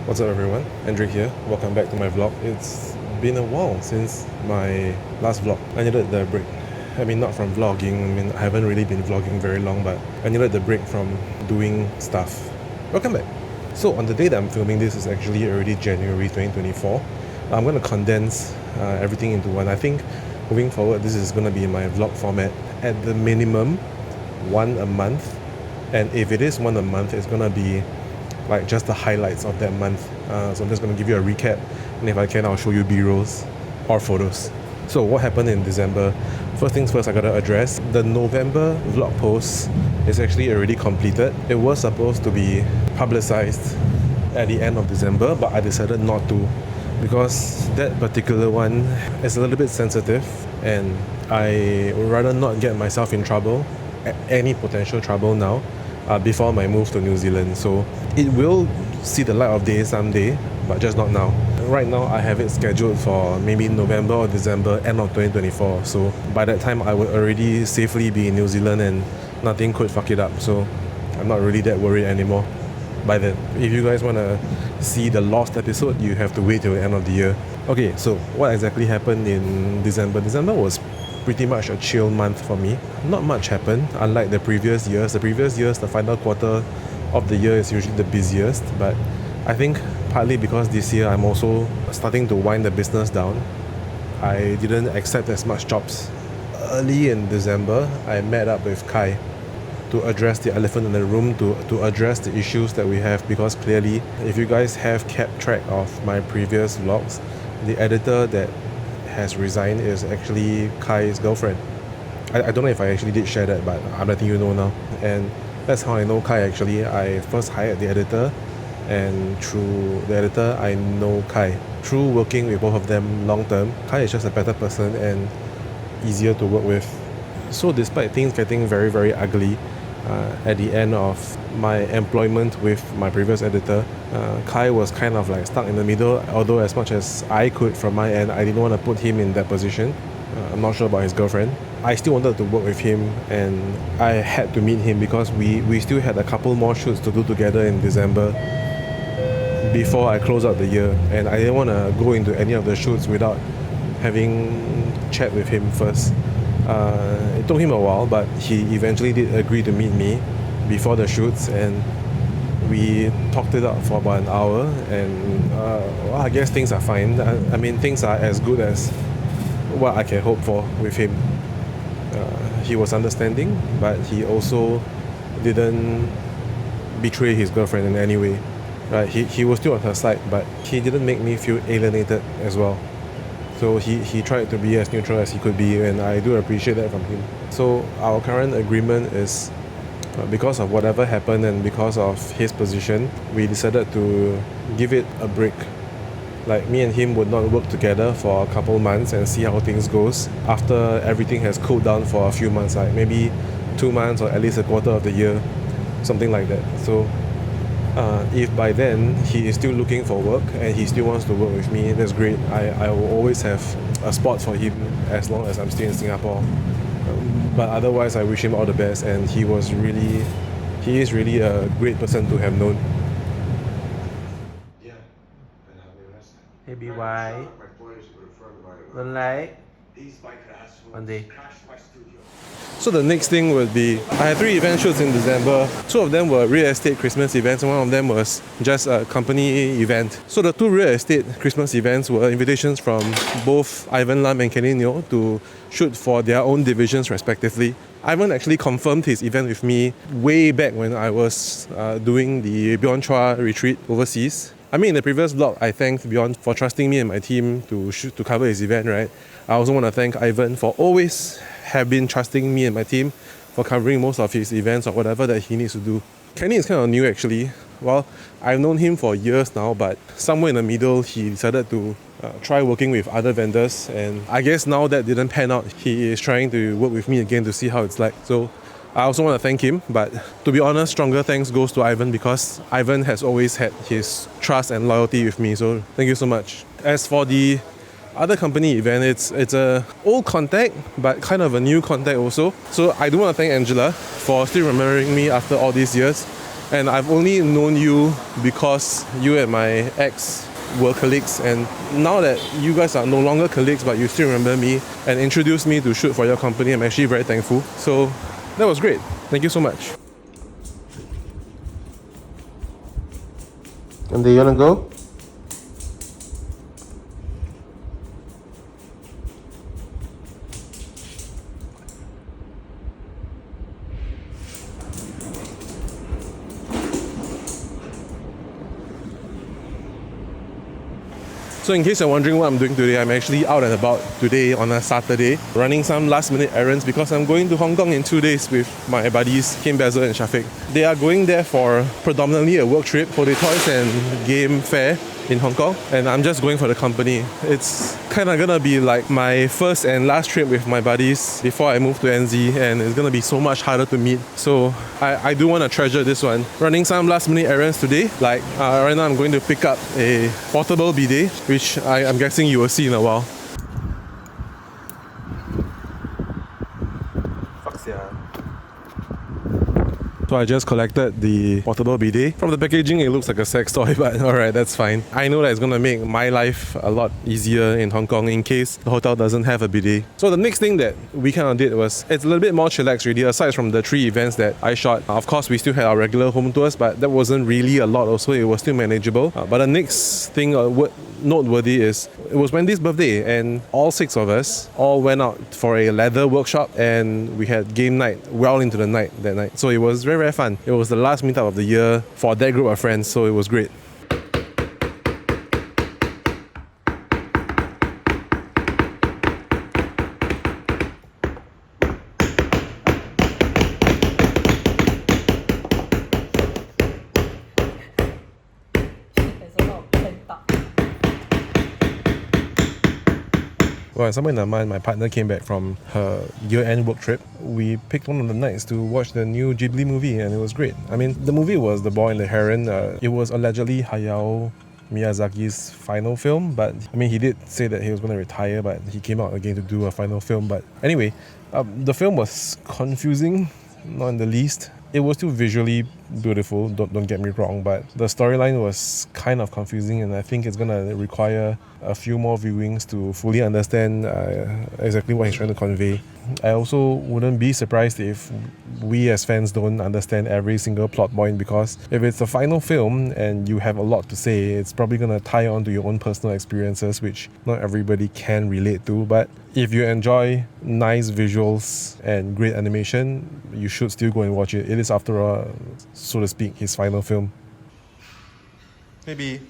What's up everyone, Andrew here, welcome back to my vlog. It's been a while since my last vlog. I needed the break. I mean, not from vlogging, I haven't really been vlogging very long, but I needed the break from doing stuff. Welcome back. So on the day that I'm filming this is actually already January 2024. I'm going to condense everything into one. I think moving forward this is going to be my vlog format at the minimum one a month, and if it is one a month it's going to be like just the highlights of that month. So I'm just going to give you a recap, and if I can I'll show you b-rolls or photos. So what happened in December? First things first, I gotta address the November vlog post is actually already completed. It was supposed to be publicized at the end of December, but I decided not to because that particular one is a little bit sensitive and I would rather not get myself in trouble, any potential trouble now, before my move to New Zealand. So it will see the light of day someday, but just not now. Right now I have it scheduled for maybe November or December, end of 2024. So by that time I would already safely be in New Zealand and nothing could fuck it up. So I'm not really that worried anymore by then. If you guys want to see the lost episode, you have to wait till the end of the year. Okay, so what exactly happened in December? December was pretty much a chill month for me. Not much happened, unlike the previous years. The final quarter of the year is usually the busiest, but I think partly because this year I'm also starting to wind the business down. I didn't accept as much jobs. Early in December, I met up with Kai to address the elephant in the room, to address the issues that we have, because clearly, if you guys have kept track of my previous vlogs, the editor that has resigned is actually Kai's girlfriend. I don't know if I actually did share that, but I'm letting you know now. And that's how I know Kai actually. I first hired the editor, and through the editor I know Kai. Through working with both of them long term, Kai is just a better person and easier to work with. So despite things getting very, very ugly at the end of my employment with my previous editor, Kai was kind of like stuck in the middle. Although as much as I could from my end, I didn't want to put him in that position. I'm not sure about his girlfriend. I still wanted to work with him, and I had to meet him because we still had a couple more shoots to do together in December before I close out the year, and I didn't want to go into any of the shoots without having chat with him first. It took him a while, but he eventually did agree to meet me before the shoots, and we talked it out for about an hour, and well, I guess things are fine. I mean, things are as good as what I can hope for with him. He was understanding, but he also didn't betray his girlfriend in any way. Right? He was still on her side, but he didn't make me feel alienated as well. So he tried to be as neutral as he could be, and I do appreciate that from him. So our current agreement is, because of whatever happened and because of his position, we decided to give it a break. Like, me and him would not work together for a couple months and see how things goes after everything has cooled down for a few months, like maybe 2 months or at least a quarter of the year, something like that. So if by then he is still looking for work and he still wants to work with me, that's great. I will always have a spot for him as long as I'm still in Singapore. But otherwise I wish him all the best, and he is really a great person to have known. Hey BY, don't like one day. So the next thing would be, I had 3 event shoots in December. 2 of them were real estate Christmas events, and 1 of them was just a company event. So the 2 real estate Christmas events were invitations from both Ivan Lam and Kenny Neo to shoot for their own divisions respectively. Ivan actually confirmed his event with me way back when I was doing the Beyond Chua retreat overseas. I mean, in the previous vlog, I thanked Beyond for trusting me and my team to cover his event, right? I also want to thank Ivan for always have been trusting me and my team for covering most of his events or whatever that he needs to do. Kenny is kind of new actually. Well, I've known him for years now, but somewhere in the middle he decided to try working with other vendors, and I guess now that didn't pan out, he is trying to work with me again to see how it's like. So I also want to thank him, but to be honest, stronger thanks goes to Ivan, because Ivan has always had his trust and loyalty with me, so thank you so much. As for the other company event, it's a old contact, but kind of a new contact also. So I do want to thank Angela for still remembering me after all these years. And I've only known you because you and my ex were colleagues, and now that you guys are no longer colleagues but you still remember me and introduced me to shoot for your company, I'm actually very thankful. So that was great. Thank you so much. And there you wanna go? So in case you're wondering what I'm doing today, I'm actually out and about today on a Saturday, running some last minute errands because I'm going to Hong Kong in 2 days with my buddies Kim Basil and Shafiq. They are going there for predominantly a work trip for the Toys and Game Fair in Hong Kong, and I'm just going for the company. It's kind of gonna be like my first and last trip with my buddies before I move to NZ, and it's gonna be so much harder to meet. So I do want to treasure this one. Running some last minute errands today, like right now I'm going to pick up a portable bidet, which I'm guessing you will see in a while. Fuck yeah. So I just collected the portable bidet. From the packaging, it looks like a sex toy, but alright, that's fine. I know that it's gonna make my life a lot easier in Hong Kong in case the hotel doesn't have a bidet. So the next thing that we kind of did was, it's a little bit more chillax really, aside from the 3 events that I shot. Of course, we still had our regular home tours, but that wasn't really a lot also, it was still manageable. But the next thing noteworthy is, it was Wendy's birthday and all 6 of us all went out for a leather workshop, and we had game night well into the night that night. So it was very fun. It was the last meetup of the year for that group of friends, so it was great. Well, somewhere in the month, my partner came back from her year-end work trip. We picked one of the nights to watch the new Ghibli movie, and it was great. I mean, the movie was The Boy and the Heron. It was allegedly Hayao Miyazaki's final film, but I mean, he did say that he was going to retire, but he came out again to do a final film. But anyway, the film was confusing, not in the least. It was still visually beautiful, don't get me wrong, but the storyline was kind of confusing, and I think it's gonna require a few more viewings to fully understand exactly what he's trying to convey. I also wouldn't be surprised if we as fans don't understand every single plot point, because if it's a final film and you have a lot to say, it's probably gonna tie on to your own personal experiences, which not everybody can relate to. But if you enjoy nice visuals and great animation, you should still go and watch it. It is, after all, so to speak, his final film. Maybe.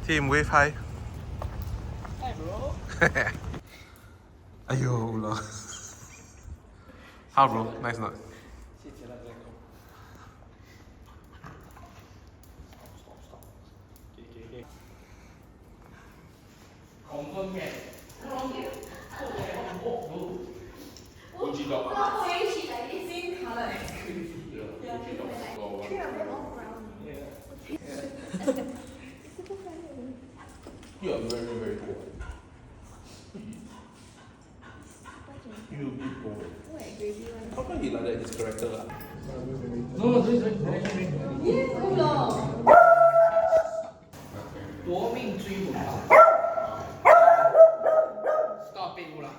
Team, wave hi. Hi, bro. Ayo, lol. How, bro? Nice not? Confirm can. Gucci dog. Not very cheap, like it's same color as yeah, three of them all brown. Yeah. You are very, very poor. You big poor. Like gravy one. How come you like that, his character? No, this is Yes, oh no. 夺命追魂吧。Stop it, Ula.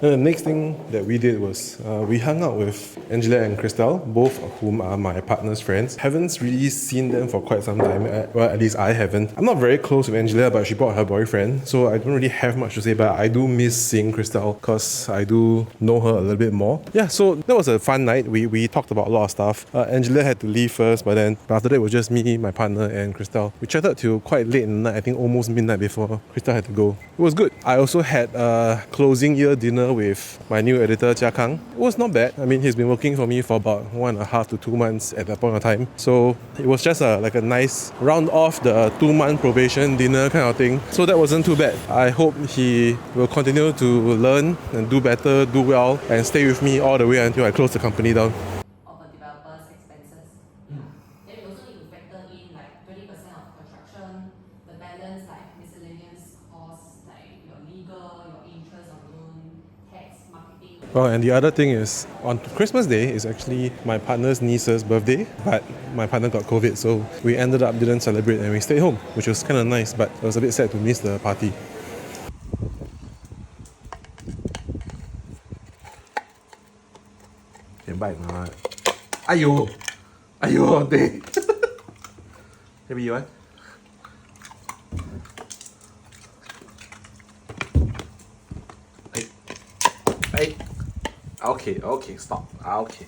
The next thing that we did was we hung out with Angela and Christelle, both of whom are my partner's friends. Haven't really seen them for quite some time. Well, at least I haven't. I'm not very close with Angela, but she brought her boyfriend, so I don't really have much to say, but I do miss seeing Christelle because I do know her a little bit more. Yeah, so that was a fun night. We talked about a lot of stuff. Angela had to leave first, but after that it was just me, my partner, and Christelle. We chatted till quite late in the night, I think almost midnight before Christelle had to go. It was good. I also had a closing year dinner with my new editor, Jia Kang. It was not bad. I mean, he's been working for me for about 1.5 to 2 months at that point of time. So it was just like a nice round off the 2-month probation dinner kind of thing. So that wasn't too bad. I hope he will continue to learn and do better, do well, and stay with me all the way until I close the company down. Of a developer's expenses. Then we also need to factor in like 20% of construction, the balance like miscellaneous costs, like your legal, your interest on loan, tax, marketing. Well, and the other thing is, on Christmas Day is actually my partner's niece's birthday, but my partner got COVID, so we ended up didn't celebrate and we stayed home, which was kind of nice, but it was a bit sad to miss the party. Can bite not? Ayo! Ayo, day! Maybe you want? Hey. Okay, stop. Okay.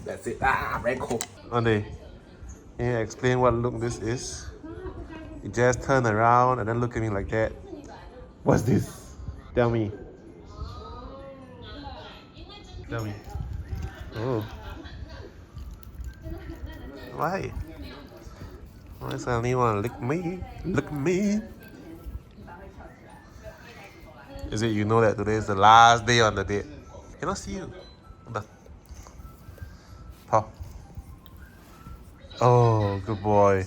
That's it. Very cool. Ande, can you explain what look this is? You just turn around and then look at me like that. What's this? Tell me. Tell me. Oh. Why? Why suddenly want to lick me? Look me. Is it you know that today is the last day on the date? Cannot see you. How? Oh, good boy.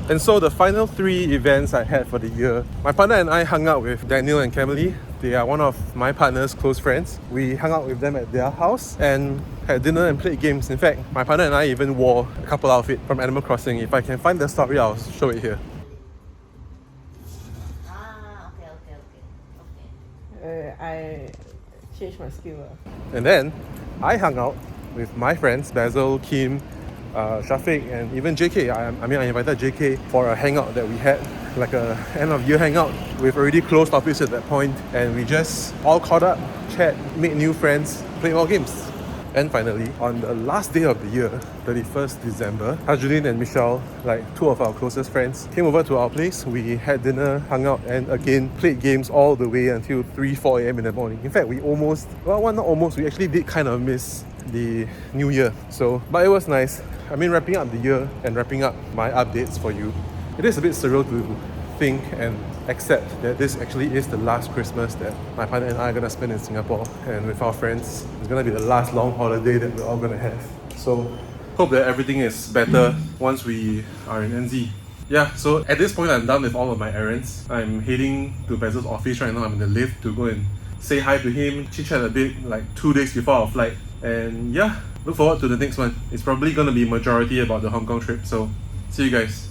And so the final 3 events I had for the year, my partner and I hung out with Daniel and Camille. They are one of my partner's close friends. We hung out with them at their house and had dinner and played games. In fact, my partner and I even wore a couple outfit from Animal Crossing. If I can find the story, I'll show it here. Okay. I changed my skill. And then I hung out with my friends Basil, Kim, Shafiq and even JK. I invited JK for a hangout that we had, like a end of year hangout. We've already closed office at that point and we just all caught up, chat, made new friends, played more games. And finally, on the last day of the year, 31st December, Arjun and Michelle, like 2 of our closest friends, came over to our place. We had dinner, hung out, and again played games all the way until 3-4 a.m. in the morning. In fact, we we actually did kind of miss the new year. But it was nice. I mean, wrapping up the year and wrapping up my updates for you, it is a bit surreal to think and accept that this actually is the last Christmas that my partner and I are going to spend in Singapore and with our friends. It's going to be the last long holiday that we're all going to have. So hope that everything is better once we are in NZ. Yeah, so at this point I'm done with all of my errands. I'm heading to Basil's office right now. I'm in the lift to go and say hi to him, chit-chat a bit, like 2 days before our flight. And yeah, look forward to the next one. It's probably going to be majority about the Hong Kong trip, so see you guys.